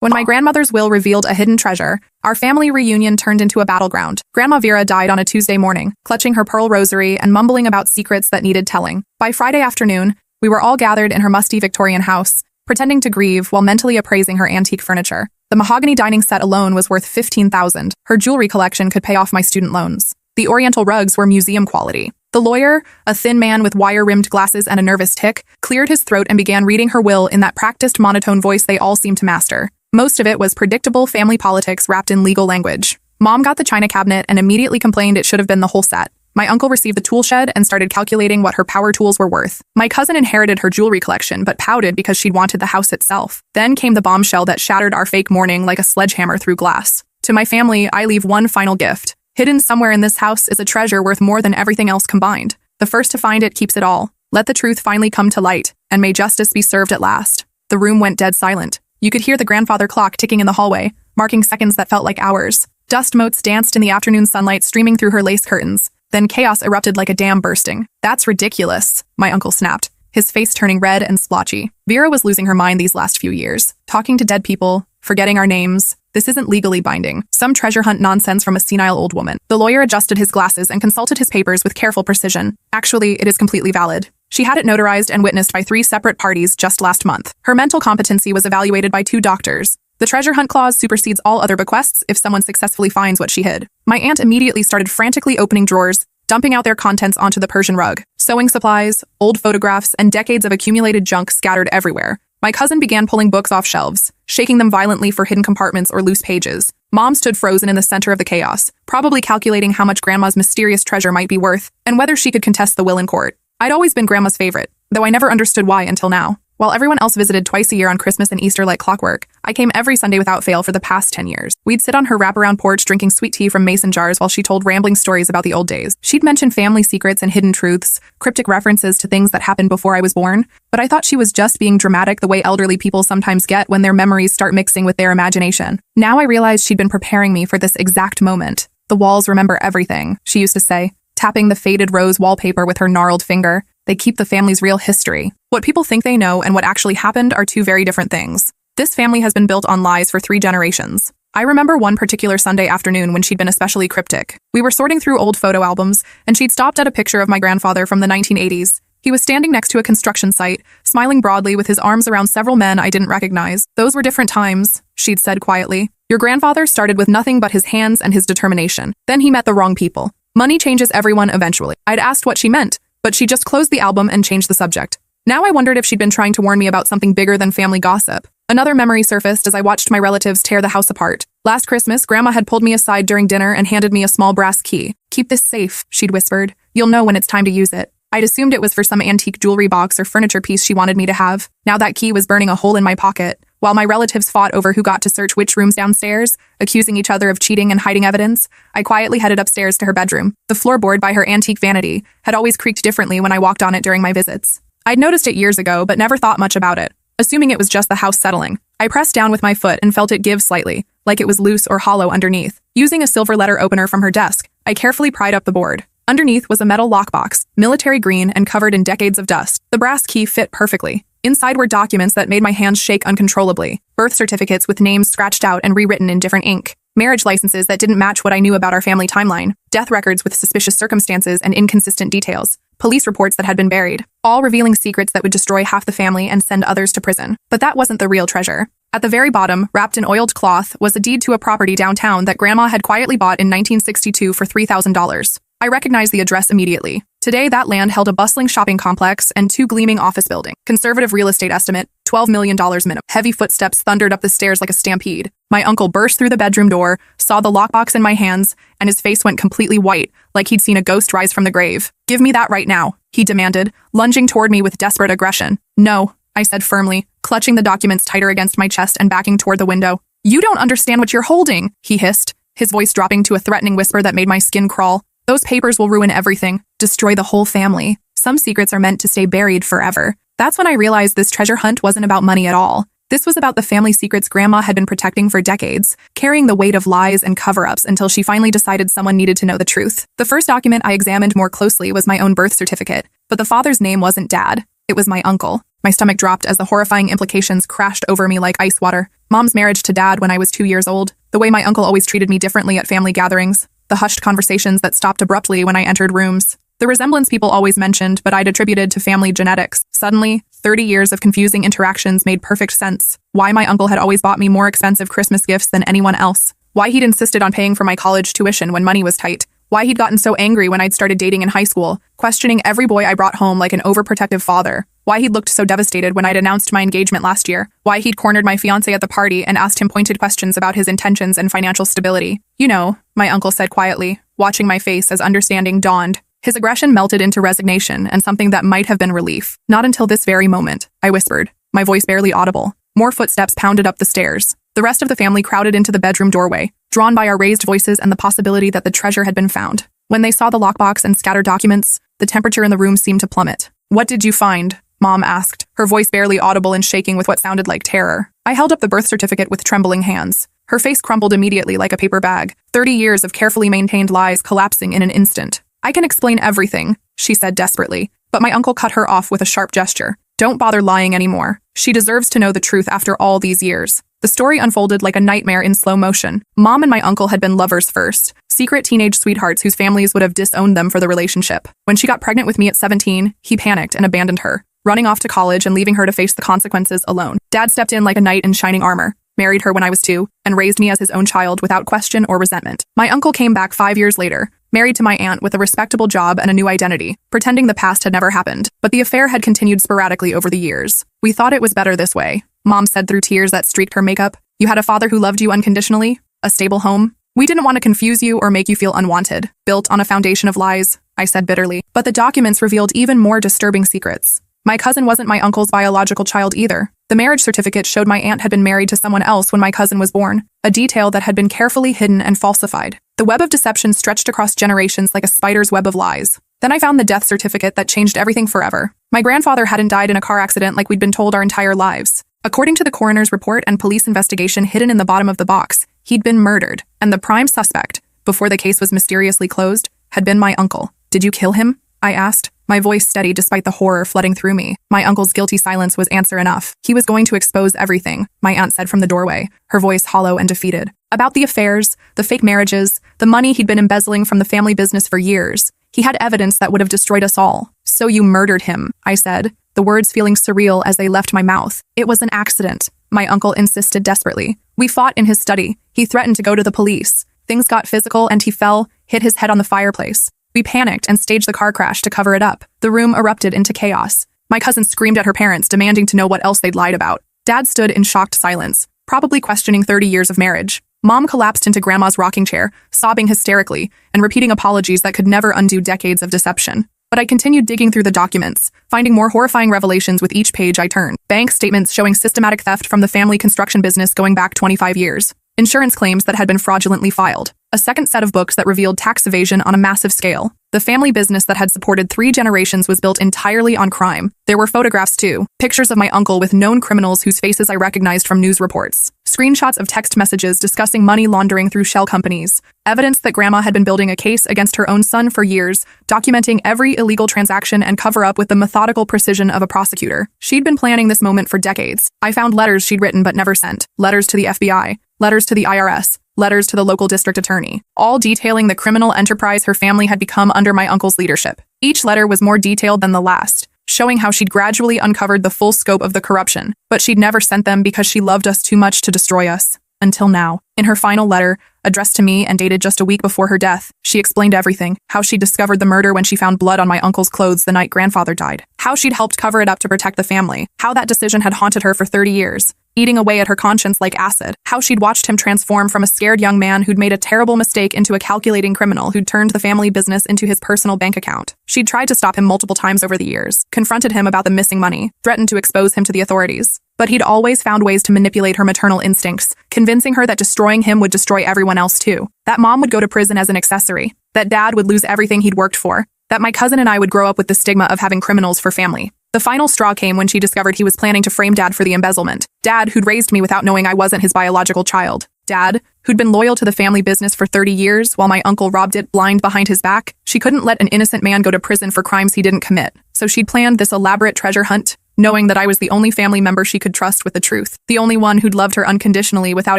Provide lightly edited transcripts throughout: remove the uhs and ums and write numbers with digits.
When my grandmother's will revealed a hidden treasure, our family reunion turned into a battleground. Grandma Vera died on a Tuesday morning, clutching her pearl rosary and mumbling about secrets that needed telling. By Friday afternoon, we were all gathered in her musty Victorian house, pretending to grieve while mentally appraising her antique furniture. The mahogany dining set alone was worth $15,000. Her jewelry collection could pay off my student loans. The oriental rugs were museum quality. The lawyer, a thin man with wire-rimmed glasses and a nervous tic, cleared his throat and began reading her will in that practiced monotone voice they all seemed to master. Most of it was predictable family politics wrapped in legal language. Mom got the china cabinet and immediately complained it should have been the whole set. My uncle received the tool shed and started calculating what her power tools were worth. My cousin inherited her jewelry collection but pouted because she'd wanted the house itself. Then came the bombshell that shattered our fake mourning like a sledgehammer through glass. To my family, I leave one final gift. Hidden somewhere in this house is a treasure worth more than everything else combined. The first to find it keeps it all. Let the truth finally come to light, and may justice be served at last. The room went dead silent. You could hear the grandfather clock ticking in the hallway, marking seconds that felt like hours. Dust motes danced in the afternoon sunlight streaming through her lace curtains. Then chaos erupted like a dam bursting. "That's ridiculous," my uncle snapped, his face turning red and splotchy. Vera was losing her mind these last few years. Talking to dead people, forgetting our names. This isn't legally binding. Some treasure hunt nonsense from a senile old woman. The lawyer adjusted his glasses and consulted his papers with careful precision. Actually, it is completely valid. She had it notarized and witnessed by 3 separate parties just last month. Her mental competency was evaluated by 2 doctors. The treasure hunt clause supersedes all other bequests if someone successfully finds what she hid. My aunt immediately started frantically opening drawers, dumping out their contents onto the Persian rug. Sewing supplies, old photographs, and decades of accumulated junk scattered everywhere. My cousin began pulling books off shelves, shaking them violently for hidden compartments or loose pages. Mom stood frozen in the center of the chaos, probably calculating how much Grandma's mysterious treasure might be worth and whether she could contest the will in court. I'd always been Grandma's favorite, though I never understood why until now. While everyone else visited twice a year on Christmas and Easter like clockwork, I came every Sunday without fail for the past 10 years. We'd sit on her wraparound porch drinking sweet tea from mason jars while she told rambling stories about the old days. She'd mention family secrets and hidden truths, cryptic references to things that happened before I was born, but I thought she was just being dramatic the way elderly people sometimes get when their memories start mixing with their imagination. Now I realized she'd been preparing me for this exact moment. "The walls remember everything," she used to say, tapping the faded rose wallpaper with her gnarled finger. "They keep the family's real history. What people think they know and what actually happened are 2 very different things. This family has been built on lies for 3 generations." I remember one particular Sunday afternoon when she'd been especially cryptic. We were sorting through old photo albums, and she'd stopped at a picture of my grandfather from the 1980s. He was standing next to a construction site, smiling broadly with his arms around several men I didn't recognize. "Those were different times," she'd said quietly. "Your grandfather started with nothing but his hands and his determination. Then he met the wrong people. Money changes everyone eventually." I'd asked what she meant, but she just closed the album and changed the subject. Now I wondered if she'd been trying to warn me about something bigger than family gossip. Another memory surfaced as I watched my relatives tear the house apart. Last Christmas, Grandma had pulled me aside during dinner and handed me a small brass key. "Keep this safe," she'd whispered. "You'll know when it's time to use it." I'd assumed it was for some antique jewelry box or furniture piece she wanted me to have. Now that key was burning a hole in my pocket. While my relatives fought over who got to search which rooms downstairs, accusing each other of cheating and hiding evidence, I quietly headed upstairs to her bedroom. The floorboard by her antique vanity had always creaked differently when I walked on it during my visits. I'd noticed it years ago, but never thought much about it, assuming it was just the house settling. I pressed down with my foot and felt it give slightly, like it was loose or hollow underneath. Using a silver letter opener from her desk, I carefully pried up the board. Underneath was a metal lockbox, military green and covered in decades of dust. The brass key fit perfectly. Inside were documents that made my hands shake uncontrollably. Birth certificates with names scratched out and rewritten in different ink. Marriage licenses that didn't match what I knew about our family timeline. Death records with suspicious circumstances and inconsistent details. Police reports that had been buried. All revealing secrets that would destroy half the family and send others to prison. But that wasn't the real treasure. At the very bottom, wrapped in oiled cloth, was a deed to a property downtown that Grandma had quietly bought in 1962 for $3,000. I recognized the address immediately. Today, that land held a bustling shopping complex and 2 gleaming office buildings. Conservative real estate estimate, $12 million minimum. Heavy footsteps thundered up the stairs like a stampede. My uncle burst through the bedroom door, saw the lockbox in my hands, and his face went completely white, like he'd seen a ghost rise from the grave. "Give me that right now," he demanded, lunging toward me with desperate aggression. "No," I said firmly, clutching the documents tighter against my chest and backing toward the window. "You don't understand what you're holding," he hissed, his voice dropping to a threatening whisper that made my skin crawl. "Those papers will ruin everything, destroy the whole family. Some secrets are meant to stay buried forever." That's when I realized this treasure hunt wasn't about money at all. This was about the family secrets Grandma had been protecting for decades, carrying the weight of lies and cover-ups until she finally decided someone needed to know the truth. The first document I examined more closely was my own birth certificate, but the father's name wasn't Dad. It was my uncle. My stomach dropped as the horrifying implications crashed over me like ice water. Mom's marriage to Dad when I was 2 years old, the way my uncle always treated me differently at family gatherings, the hushed conversations that stopped abruptly when I entered rooms. The resemblance people always mentioned, but I'd attributed to family genetics. Suddenly, 30 years of confusing interactions made perfect sense. Why my uncle had always bought me more expensive Christmas gifts than anyone else. Why he'd insisted on paying for my college tuition when money was tight. Why he'd gotten so angry when I'd started dating in high school, questioning every boy I brought home like an overprotective father. Why he'd looked so devastated when I'd announced my engagement last year. Why he'd cornered my fiancé at the party and asked him pointed questions about his intentions and financial stability. You know, my uncle said quietly, watching my face as understanding dawned. His aggression melted into resignation and something that might have been relief. Not until this very moment, I whispered, my voice barely audible. More footsteps pounded up the stairs. The rest of the family crowded into the bedroom doorway, drawn by our raised voices and the possibility that the treasure had been found. When they saw the lockbox and scattered documents, the temperature in the room seemed to plummet. What did you find? Mom asked, her voice barely audible and shaking with what sounded like terror. I held up the birth certificate with trembling hands. Her face crumpled immediately like a paper bag, 30 years of carefully maintained lies collapsing in an instant. I can explain everything, she said desperately, but my uncle cut her off with a sharp gesture. Don't bother lying anymore. She deserves to know the truth after all these years. The story unfolded like a nightmare in slow motion. Mom and my uncle had been lovers first, secret teenage sweethearts whose families would have disowned them for the relationship. When she got pregnant with me at 17, he panicked and abandoned her, running off to college and leaving her to face the consequences alone. Dad stepped in like a knight in shining armor, married her when I was 2, and raised me as his own child without question or resentment. My uncle came back 5 years later, married to my aunt with a respectable job and a new identity, pretending the past had never happened. But the affair had continued sporadically over the years. We thought it was better this way, Mom said through tears that streaked her makeup. You had a father who loved you unconditionally, a stable home. We didn't want to confuse you or make you feel unwanted, built on a foundation of lies, I said bitterly. But the documents revealed even more disturbing secrets. My cousin wasn't my uncle's biological child either. The marriage certificate showed my aunt had been married to someone else when my cousin was born, a detail that had been carefully hidden and falsified. The web of deception stretched across generations like a spider's web of lies. Then I found the death certificate that changed everything forever. My grandfather hadn't died in a car accident like we'd been told our entire lives. According to the coroner's report and police investigation hidden in the bottom of the box, he'd been murdered, and the prime suspect, before the case was mysteriously closed, had been my uncle. Did you kill him? I asked, my voice steady despite the horror flooding through me. My uncle's guilty silence was answer enough. He was going to expose everything, my aunt said from the doorway, her voice hollow and defeated. About the affairs, the fake marriages, the money he'd been embezzling from the family business for years. He had evidence that would have destroyed us all. So you murdered him, I said, the words feeling surreal as they left my mouth. It was an accident, my uncle insisted desperately. We fought in his study. He threatened to go to the police. Things got physical and he fell, hit his head on the fireplace. We panicked and staged the car crash to cover it up. The room erupted into chaos. My cousin screamed at her parents, demanding to know what else they'd lied about. Dad stood in shocked silence, probably questioning 30 years of marriage. Mom collapsed into Grandma's rocking chair, sobbing hysterically and repeating apologies that could never undo decades of deception. But I continued digging through the documents, finding more horrifying revelations with each page I turned. Bank statements showing systematic theft from the family construction business going back 25 years. Insurance claims that had been fraudulently filed. A second set of books that revealed tax evasion on a massive scale. The family business that had supported 3 generations was built entirely on crime. There were photographs too, pictures of my uncle with known criminals whose faces I recognized from news reports. Screenshots of text messages discussing money laundering through shell companies. Evidence that Grandma had been building a case against her own son for years, documenting every illegal transaction and cover-up with the methodical precision of a prosecutor. She'd been planning this moment for decades. I found letters she'd written but never sent. Letters to the FBI. Letters to the IRS. Letters to the local district attorney, all detailing the criminal enterprise her family had become under my uncle's leadership. Each letter was more detailed than the last, showing how she'd gradually uncovered the full scope of the corruption, but she'd never sent them because she loved us too much to destroy us. Until now. In her final letter, addressed to me and dated just a week before her death, she explained everything. How she discovered the murder when she found blood on my uncle's clothes the night grandfather died. How she'd helped cover it up to protect the family. How that decision had haunted her for 30 years. Eating away at her conscience like acid. How she'd watched him transform from a scared young man who'd made a terrible mistake into a calculating criminal who'd turned the family business into his personal bank account. She'd tried to stop him multiple times over the years, confronted him about the missing money, threatened to expose him to the authorities. But he'd always found ways to manipulate her maternal instincts, convincing her that destroying him would destroy everyone else too. That Mom would go to prison as an accessory. That Dad would lose everything he'd worked for. That my cousin and I would grow up with the stigma of having criminals for family. The final straw came when she discovered he was planning to frame Dad for the embezzlement. Dad, who'd raised me without knowing I wasn't his biological child. Dad, who'd been loyal to the family business for 30 years while my uncle robbed it blind behind his back. She couldn't let an innocent man go to prison for crimes he didn't commit. So she'd planned this elaborate treasure hunt, knowing that I was the only family member she could trust with the truth, the only one who'd loved her unconditionally without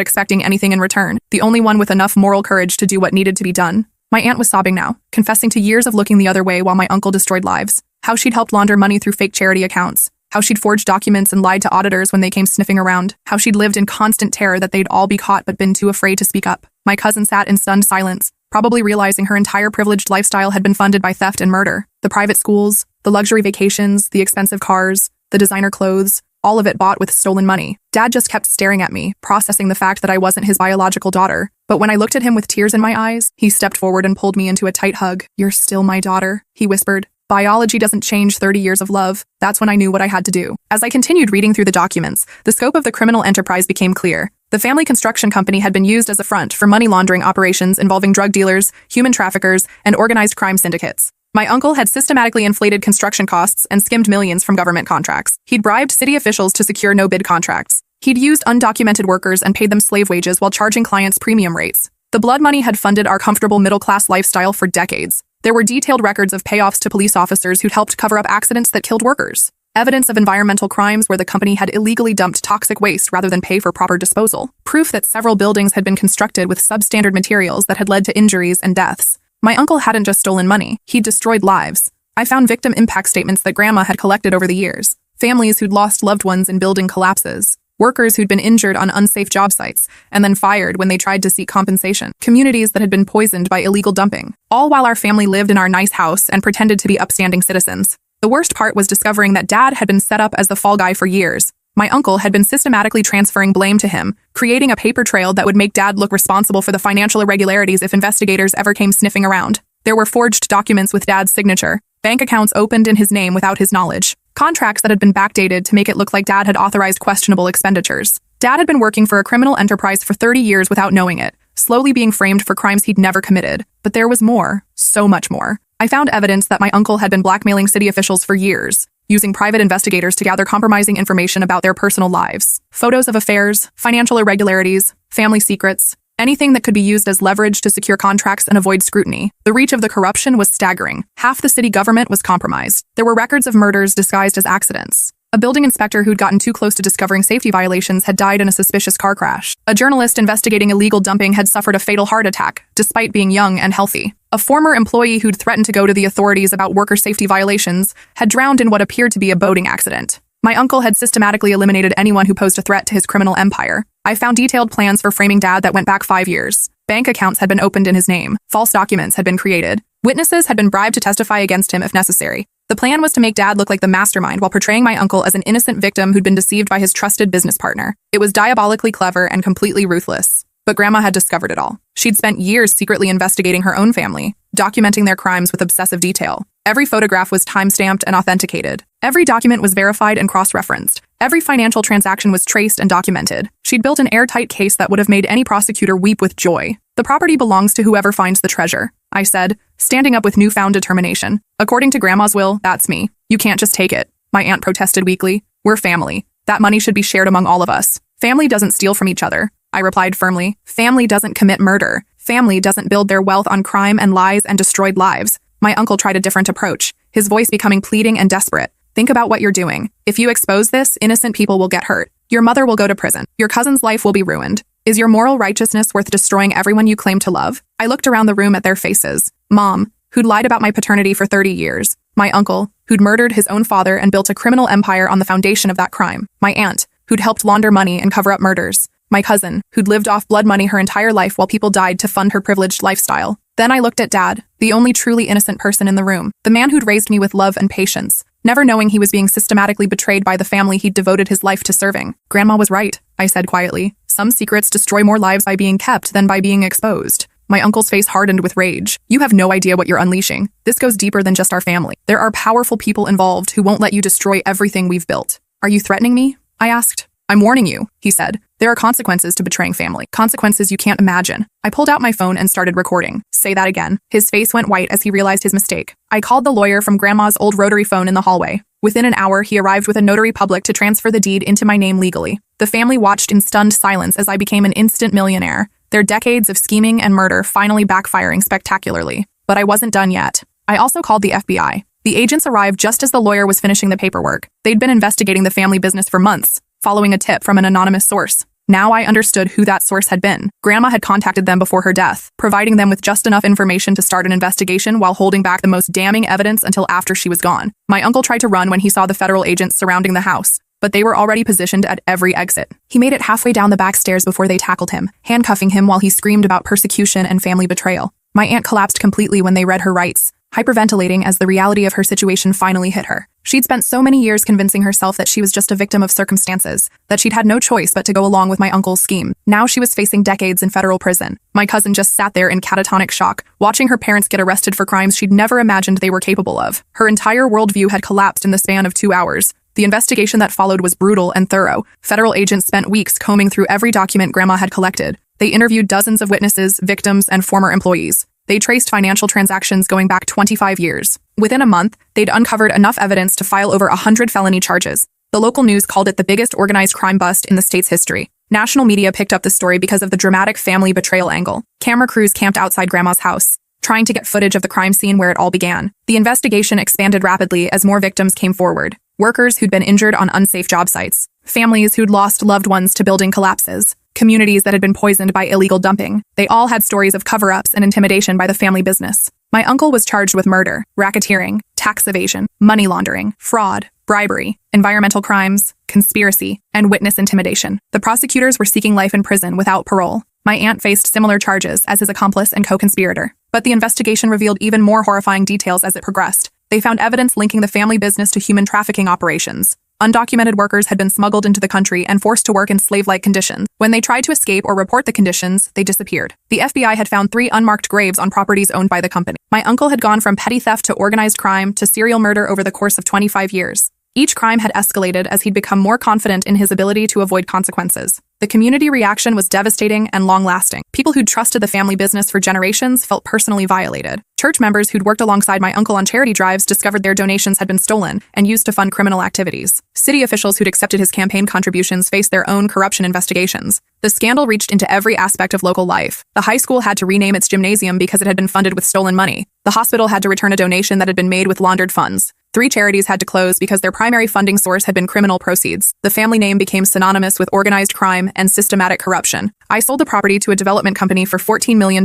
expecting anything in return, the only one with enough moral courage to do what needed to be done. My aunt was sobbing now, confessing to years of looking the other way while my uncle destroyed lives, how she'd helped launder money through fake charity accounts, how she'd forged documents and lied to auditors when they came sniffing around, how she'd lived in constant terror that they'd all be caught but been too afraid to speak up. My cousin sat in stunned silence, probably realizing her entire privileged lifestyle had been funded by theft and murder. The private schools, the luxury vacations, the expensive cars, the designer clothes, all of it bought with stolen money. Dad just kept staring at me, processing the fact that I wasn't his biological daughter. But when I looked at him with tears in my eyes, he stepped forward and pulled me into a tight hug. "You're still my daughter," he whispered. "Biology doesn't change 30 years of love." That's when I knew what I had to do. As I continued reading through the documents, the scope of the criminal enterprise became clear. The family construction company had been used as a front for money laundering operations involving drug dealers, human traffickers, and organized crime syndicates. My uncle had systematically inflated construction costs and skimmed millions from government contracts. He'd bribed city officials to secure no-bid contracts. He'd used undocumented workers and paid them slave wages while charging clients premium rates. The blood money had funded our comfortable middle-class lifestyle for decades. There were detailed records of payoffs to police officers who'd helped cover up accidents that killed workers. Evidence of environmental crimes where the company had illegally dumped toxic waste rather than pay for proper disposal. Proof that several buildings had been constructed with substandard materials that had led to injuries and deaths. My uncle hadn't just stolen money, he'd destroyed lives. I found victim impact statements that Grandma had collected over the years. Families who'd lost loved ones in building collapses. Workers who'd been injured on unsafe job sites and then fired when they tried to seek compensation. Communities that had been poisoned by illegal dumping. All while our family lived in our nice house and pretended to be upstanding citizens. The worst part was discovering that Dad had been set up as the fall guy for years. My uncle had been systematically transferring blame to him, creating a paper trail that would make Dad look responsible for the financial irregularities if investigators ever came sniffing around. There were forged documents with Dad's signature, bank accounts opened in his name without his knowledge, contracts that had been backdated to make it look like Dad had authorized questionable expenditures. Dad had been working for a criminal enterprise for 30 years without knowing it, slowly being framed for crimes he'd never committed. But there was more, so much more. I found evidence that my uncle had been blackmailing city officials for years, using private investigators to gather compromising information about their personal lives. Photos of affairs, financial irregularities, family secrets, anything that could be used as leverage to secure contracts and avoid scrutiny. The reach of the corruption was staggering. Half the city government was compromised. There were records of murders disguised as accidents. A building inspector who'd gotten too close to discovering safety violations had died in a suspicious car crash. A journalist investigating illegal dumping had suffered a fatal heart attack, despite being young and healthy. A former employee who'd threatened to go to the authorities about worker safety violations had drowned in what appeared to be a boating accident. My uncle had systematically eliminated anyone who posed a threat to his criminal empire. I found detailed plans for framing Dad that went back 5 years. Bank accounts had been opened in his name. False documents had been created. Witnesses had been bribed to testify against him if necessary. The plan was to make Dad look like the mastermind while portraying my uncle as an innocent victim who'd been deceived by his trusted business partner. It was diabolically clever and completely ruthless. But Grandma had discovered it all. She'd spent years secretly investigating her own family, documenting their crimes with obsessive detail. Every photograph was time-stamped and authenticated. Every document was verified and cross-referenced. Every financial transaction was traced and documented. She'd built an airtight case that would have made any prosecutor weep with joy. "The property belongs to whoever finds the treasure," I said, standing up with newfound determination. "According to Grandma's will, that's me. You can't just take it," my aunt protested weakly. "We're family. That money should be shared among all of us." "Family doesn't steal from each other," I replied firmly. "Family doesn't commit murder. Family doesn't build their wealth on crime and lies and destroyed lives." My uncle tried a different approach, his voice becoming pleading and desperate. "Think about what you're doing. If you expose this, innocent people will get hurt. Your mother will go to prison. Your cousin's life will be ruined. Is your moral righteousness worth destroying everyone you claim to love?" I looked around the room at their faces. Mom, who'd lied about my paternity for 30 years. My uncle, who'd murdered his own father and built a criminal empire on the foundation of that crime. My aunt, who'd helped launder money and cover up murders. My cousin, who'd lived off blood money her entire life while people died to fund her privileged lifestyle. Then I looked at Dad, the only truly innocent person in the room, the man who'd raised me with love and patience, never knowing he was being systematically betrayed by the family he'd devoted his life to serving. "Grandma was right," I said quietly. "Some secrets destroy more lives by being kept than by being exposed." My uncle's face hardened with rage. "You have no idea what you're unleashing. This goes deeper than just our family. There are powerful people involved who won't let you destroy everything we've built." "Are you threatening me?" I asked. "I'm warning you," he said. "There are consequences to betraying family. Consequences you can't imagine." I pulled out my phone and started recording. "Say that again." His face went white as he realized his mistake. I called the lawyer from Grandma's old rotary phone in the hallway. Within an hour, he arrived with a notary public to transfer the deed into my name legally. The family watched in stunned silence as I became an instant millionaire, their decades of scheming and murder finally backfiring spectacularly. But I wasn't done yet. I also called the FBI. The agents arrived just as the lawyer was finishing the paperwork. They'd been investigating the family business for months, following a tip from an anonymous source. Now I understood who that source had been. Grandma had contacted them before her death, providing them with just enough information to start an investigation while holding back the most damning evidence until after she was gone. My uncle tried to run when he saw the federal agents surrounding the house, but they were already positioned at every exit. He made it halfway down the back stairs before they tackled him, handcuffing him while he screamed about persecution and family betrayal. My aunt collapsed completely when they read her rights, hyperventilating as the reality of her situation finally hit her. She'd spent so many years convincing herself that she was just a victim of circumstances, that she'd had no choice but to go along with my uncle's scheme. Now she was facing decades in federal prison. My cousin just sat there in catatonic shock, watching her parents get arrested for crimes she'd never imagined they were capable of. Her entire worldview had collapsed in the span of 2 hours. The investigation that followed was brutal and thorough. Federal agents spent weeks combing through every document Grandma had collected. They interviewed dozens of witnesses, victims, and former employees. They traced financial transactions going back 25 years. Within a month, they'd uncovered enough evidence to file over 100 felony charges. The local news called it the biggest organized crime bust in the state's history. National media picked up the story because of the dramatic family betrayal angle. Camera crews camped outside Grandma's house, trying to get footage of the crime scene where it all began. The investigation expanded rapidly as more victims came forward. Workers who'd been injured on unsafe job sites, families who'd lost loved ones to building collapses, communities that had been poisoned by illegal dumping. They all had stories of cover-ups and intimidation by the family business. My uncle was charged with murder, racketeering, tax evasion, money laundering, fraud, bribery, environmental crimes, conspiracy, and witness intimidation. The prosecutors were seeking life in prison without parole. My aunt faced similar charges as his accomplice and co-conspirator. But the investigation revealed even more horrifying details as it progressed. They found evidence linking the family business to human trafficking operations. Undocumented workers had been smuggled into the country and forced to work in slave-like conditions. When they tried to escape or report the conditions, they disappeared. The FBI had found 3 unmarked graves on properties owned by the company. My uncle had gone from petty theft to organized crime to serial murder over the course of 25 years. Each crime had escalated as he'd become more confident in his ability to avoid consequences. The community reaction was devastating and long-lasting. People who'd trusted the family business for generations felt personally violated. Church members who'd worked alongside my uncle on charity drives discovered their donations had been stolen and used to fund criminal activities. City officials who'd accepted his campaign contributions faced their own corruption investigations. The scandal reached into every aspect of local life. The high school had to rename its gymnasium because it had been funded with stolen money. The hospital had to return a donation that had been made with laundered funds. 3 charities had to close because their primary funding source had been criminal proceeds. The family name became synonymous with organized crime and systematic corruption. I sold the property to a development company for $14 million,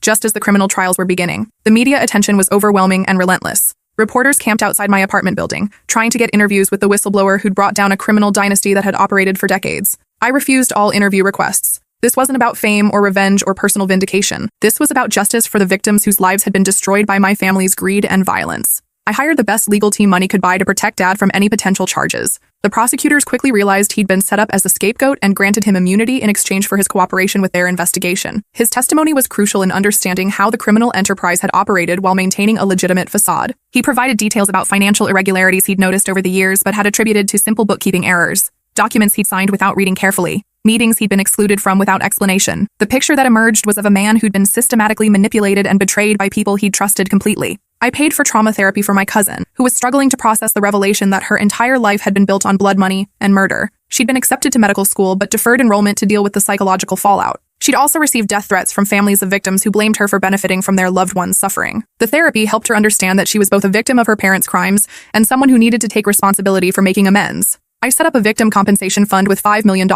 just as the criminal trials were beginning. The media attention was overwhelming and relentless. Reporters camped outside my apartment building, trying to get interviews with the whistleblower who'd brought down a criminal dynasty that had operated for decades. I refused all interview requests. This wasn't about fame or revenge or personal vindication. This was about justice for the victims whose lives had been destroyed by my family's greed and violence. I hired the best legal team money could buy to protect Dad from any potential charges. The prosecutors quickly realized he'd been set up as a scapegoat and granted him immunity in exchange for his cooperation with their investigation. His testimony was crucial in understanding how the criminal enterprise had operated while maintaining a legitimate facade. He provided details about financial irregularities he'd noticed over the years but had attributed to simple bookkeeping errors, documents he'd signed without reading carefully, meetings he'd been excluded from without explanation. The picture that emerged was of a man who'd been systematically manipulated and betrayed by people he'd trusted completely. I paid for trauma therapy for my cousin, who was struggling to process the revelation that her entire life had been built on blood money and murder. She'd been accepted to medical school but deferred enrollment to deal with the psychological fallout. She'd also received death threats from families of victims who blamed her for benefiting from their loved ones' suffering. The therapy helped her understand that she was both a victim of her parents' crimes and someone who needed to take responsibility for making amends. I set up a victim compensation fund with $5 million,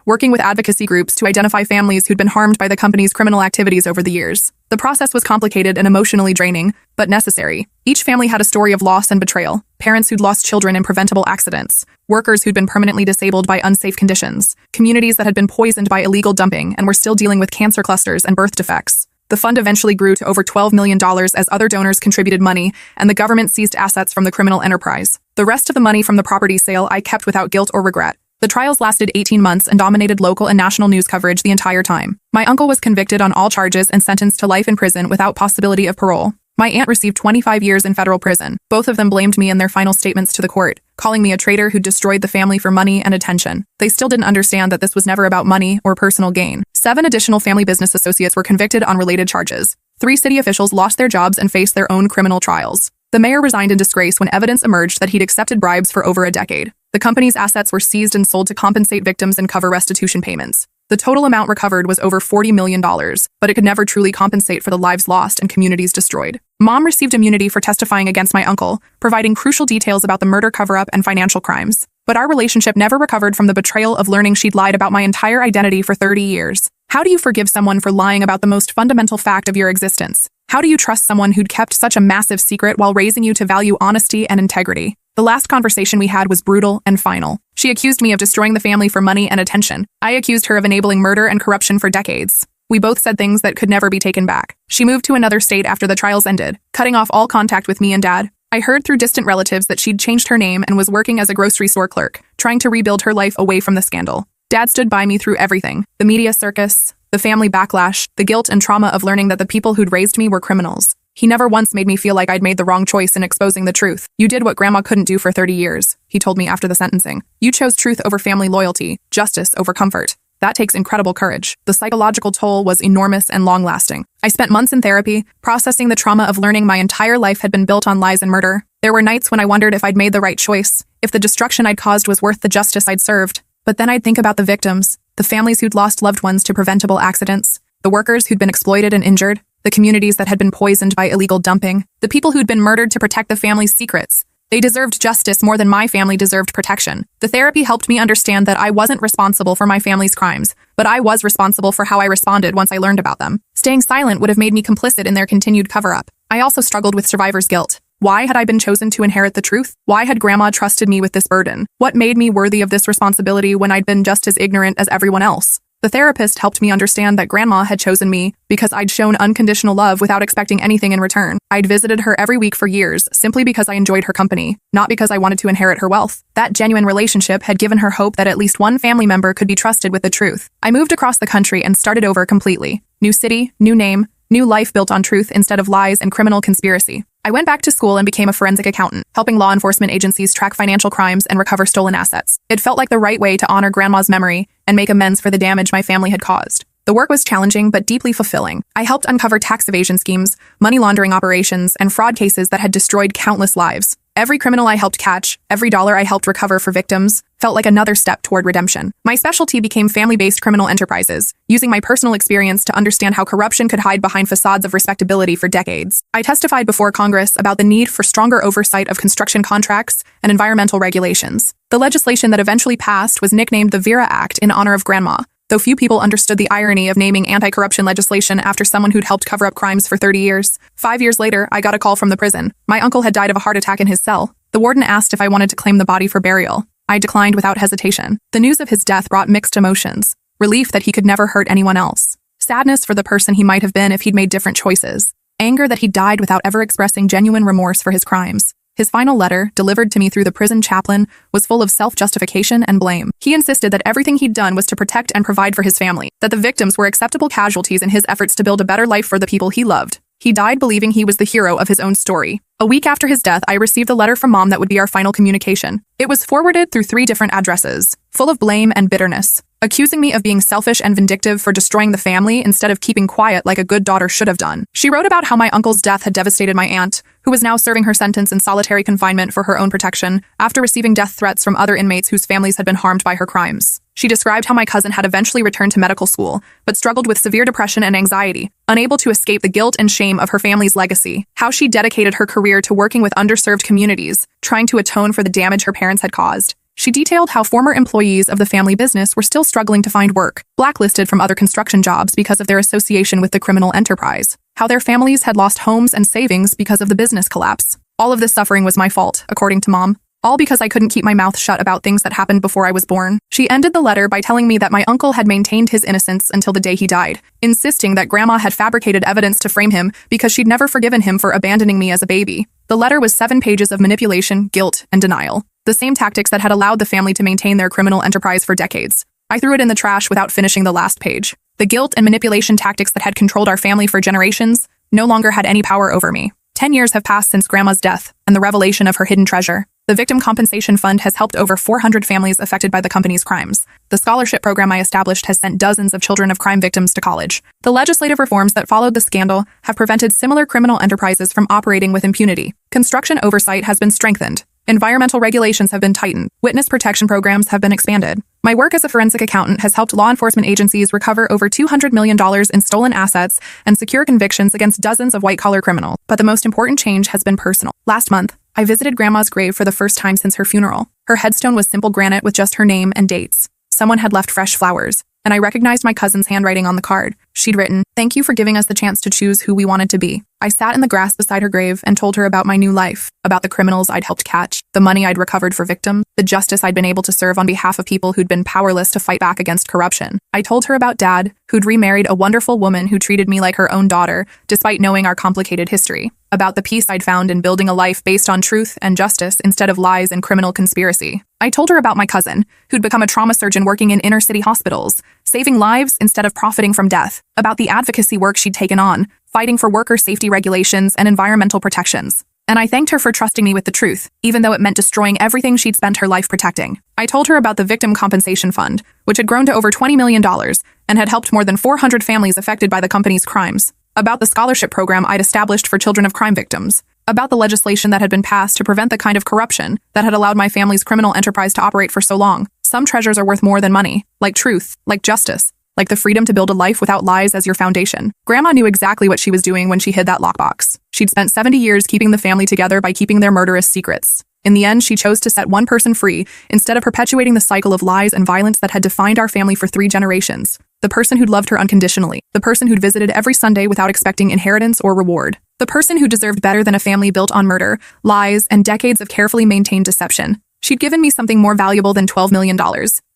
working with advocacy groups to identify families who'd been harmed by the company's criminal activities over the years. The process was complicated and emotionally draining, but necessary. Each family had a story of loss and betrayal: parents who'd lost children in preventable accidents, workers who'd been permanently disabled by unsafe conditions, communities that had been poisoned by illegal dumping and were still dealing with cancer clusters and birth defects. The fund eventually grew to over $12 million as other donors contributed money and the government seized assets from the criminal enterprise. The rest of the money from the property sale I kept without guilt or regret. The trials lasted 18 months and dominated local and national news coverage the entire time. My uncle was convicted on all charges and sentenced to life in prison without possibility of parole. My aunt received 25 years in federal prison. Both of them blamed me in their final statements to the court, calling me a traitor who destroyed the family for money and attention. They still didn't understand that this was never about money or personal gain. 7 additional family business associates were convicted on related charges. 3 city officials lost their jobs and faced their own criminal trials. The mayor resigned in disgrace when evidence emerged that he'd accepted bribes for over a decade. The company's assets were seized and sold to compensate victims and cover restitution payments. The total amount recovered was over $40 million, but it could never truly compensate for the lives lost and communities destroyed. Mom received immunity for testifying against my uncle, providing crucial details about the murder cover-up and financial crimes. But our relationship never recovered from the betrayal of learning she'd lied about my entire identity for 30 years. How do you forgive someone for lying about the most fundamental fact of your existence? How do you trust someone who'd kept such a massive secret while raising you to value honesty and integrity? The last conversation we had was brutal and final. She accused me of destroying the family for money and attention. I accused her of enabling murder and corruption for decades. We both said things that could never be taken back. She moved to another state after the trials ended, cutting off all contact with me and Dad. I heard through distant relatives that she'd changed her name and was working as a grocery store clerk, trying to rebuild her life away from the scandal. Dad stood by me through everything: the media circus, the family backlash, the guilt and trauma of learning that the people who'd raised me were criminals. He never once made me feel like I'd made the wrong choice in exposing the truth. "You did what Grandma couldn't do for 30 years, he told me after the sentencing. "You chose truth over family loyalty, justice over comfort. That takes incredible courage." The psychological toll was enormous and long-lasting. I spent months in therapy, processing the trauma of learning my entire life had been built on lies and murder. There were nights when I wondered if I'd made the right choice, if the destruction I'd caused was worth the justice I'd served. But then I'd think about the victims, the families who'd lost loved ones to preventable accidents, the workers who'd been exploited and injured, the communities that had been poisoned by illegal dumping, the people who'd been murdered to protect the family's secrets. They deserved justice more than my family deserved protection. The therapy helped me understand that I wasn't responsible for my family's crimes, but I was responsible for how I responded once I learned about them. Staying silent would have made me complicit in their continued cover-up. I also struggled with survivor's guilt. Why had I been chosen to inherit the truth? Why had Grandma trusted me with this burden? What made me worthy of this responsibility when I'd been just as ignorant as everyone else? The therapist helped me understand that Grandma had chosen me because I'd shown unconditional love without expecting anything in return. I'd visited her every week for years simply because I enjoyed her company, not because I wanted to inherit her wealth. That genuine relationship had given her hope that at least one family member could be trusted with the truth. I moved across the country and started over completely. New city, new name, new life built on truth instead of lies and criminal conspiracy. I went back to school and became a forensic accountant, helping law enforcement agencies track financial crimes and recover stolen assets. It felt like the right way to honor Grandma's memory and make amends for the damage my family had caused. The work was challenging but deeply fulfilling. I helped uncover tax evasion schemes, money laundering operations, and fraud cases that had destroyed countless lives. Every criminal I helped catch, every dollar I helped recover for victims, felt like another step toward redemption. My specialty became family-based criminal enterprises, using my personal experience to understand how corruption could hide behind facades of respectability for decades. I testified before Congress about the need for stronger oversight of construction contracts and environmental regulations. The legislation that eventually passed was nicknamed the Vera Act in honor of Grandma, though few people understood the irony of naming anti-corruption legislation after someone who'd helped cover up crimes for 30 years. 5 years later, I got a call from the prison. My uncle had died of a heart attack in his cell. The warden asked if I wanted to claim the body for burial. I declined without hesitation. The news of his death brought mixed emotions. Relief that he could never hurt anyone else. Sadness for the person he might have been if he'd made different choices. Anger that he died without ever expressing genuine remorse for his crimes. His final letter, delivered to me through the prison chaplain, was full of self-justification and blame. He insisted that everything he'd done was to protect and provide for his family, that the victims were acceptable casualties in his efforts to build a better life for the people he loved. He died believing he was the hero of his own story. A week after his death, I received a letter from Mom that would be our final communication. It was forwarded through 3 different addresses, full of blame and bitterness, accusing me of being selfish and vindictive for destroying the family instead of keeping quiet like a good daughter should have done. She wrote about how my uncle's death had devastated my aunt, who was now serving her sentence in solitary confinement for her own protection after receiving death threats from other inmates whose families had been harmed by her crimes. She described how my cousin had eventually returned to medical school, but struggled with severe depression and anxiety, unable to escape the guilt and shame of her family's legacy, how she dedicated her career to working with underserved communities, trying to atone for the damage her parents had caused. She detailed how former employees of the family business were still struggling to find work, blacklisted from other construction jobs because of their association with the criminal enterprise, how their families had lost homes and savings because of the business collapse. All of this suffering was my fault, according to Mom. All because I couldn't keep my mouth shut about things that happened before I was born. She ended the letter by telling me that my uncle had maintained his innocence until the day he died, insisting that Grandma had fabricated evidence to frame him because she'd never forgiven him for abandoning me as a baby. The letter was 7 pages of manipulation, guilt, and denial, the same tactics that had allowed the family to maintain their criminal enterprise for decades. I threw it in the trash without finishing the last page. The guilt and manipulation tactics that had controlled our family for generations no longer had any power over me. 10 years have passed since Grandma's death and the revelation of her hidden treasure. The Victim Compensation Fund has helped over 400 families affected by the company's crimes. The scholarship program I established has sent dozens of children of crime victims to college. The legislative reforms that followed the scandal have prevented similar criminal enterprises from operating with impunity. Construction oversight has been strengthened. Environmental regulations have been tightened. Witness protection programs have been expanded. My work as a forensic accountant has helped law enforcement agencies recover over $200 million in stolen assets and secure convictions against dozens of white-collar criminals. But the most important change has been personal. Last month, I visited Grandma's grave for the first time since her funeral. Her headstone was simple granite with just her name and dates. Someone had left fresh flowers, and I recognized my cousin's handwriting on the card. She'd written, "Thank you for giving us the chance to choose who we wanted to be." I sat in the grass beside her grave and told her about my new life, about the criminals I'd helped catch, the money I'd recovered for victims, the justice I'd been able to serve on behalf of people who'd been powerless to fight back against corruption. I told her about Dad, who'd remarried a wonderful woman who treated me like her own daughter, despite knowing our complicated history, about the peace I'd found in building a life based on truth and justice instead of lies and criminal conspiracy. I told her about my cousin, who'd become a trauma surgeon working in inner-city hospitals, saving lives instead of profiting from death, about the advocacy work she'd taken on, fighting for worker safety regulations and environmental protections. And I thanked her for trusting me with the truth, even though it meant destroying everything she'd spent her life protecting. I told her about the Victim Compensation Fund, which had grown to over $20 million and had helped more than 400 families affected by the company's crimes, about the scholarship program I'd established for children of crime victims, about the legislation that had been passed to prevent the kind of corruption that had allowed my family's criminal enterprise to operate for so long. Some treasures are worth more than money, like truth, like justice, like the freedom to build a life without lies as your foundation. Grandma knew exactly what she was doing when she hid that lockbox. She'd spent 70 years keeping the family together by keeping their murderous secrets. In the end, she chose to set one person free instead of perpetuating the cycle of lies and violence that had defined our family for 3 generations. The person who'd loved her unconditionally. The person who'd visited every Sunday without expecting inheritance or reward. The person who deserved better than a family built on murder, lies, and decades of carefully maintained deception. She'd given me something more valuable than $12 million.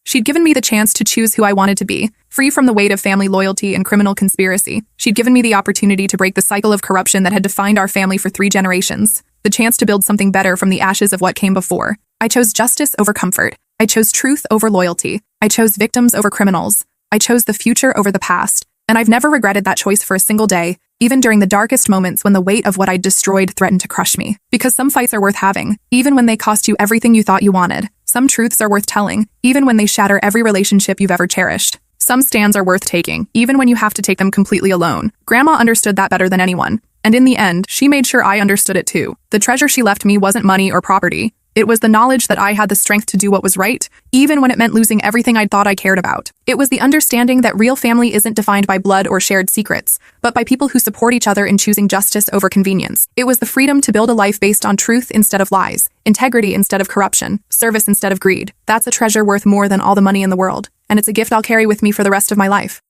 She'd given me the chance to choose who I wanted to be, free from the weight of family loyalty and criminal conspiracy. She'd given me the opportunity to break the cycle of corruption that had defined our family for 3 generations, the chance to build something better from the ashes of what came before. I chose justice over comfort. I chose truth over loyalty. I chose victims over criminals. I chose the future over the past. And I've never regretted that choice for a single day, even during the darkest moments when the weight of what I'd destroyed threatened to crush me. Because some fights are worth having, even when they cost you everything you thought you wanted. Some truths are worth telling, even when they shatter every relationship you've ever cherished. Some stands are worth taking, even when you have to take them completely alone. Grandma understood that better than anyone. And in the end, she made sure I understood it too. The treasure she left me wasn't money or property. It was the knowledge that I had the strength to do what was right, even when it meant losing everything I'd thought I cared about. It was the understanding that real family isn't defined by blood or shared secrets, but by people who support each other in choosing justice over convenience. It was the freedom to build a life based on truth instead of lies, integrity instead of corruption, service instead of greed. That's a treasure worth more than all the money in the world, and it's a gift I'll carry with me for the rest of my life.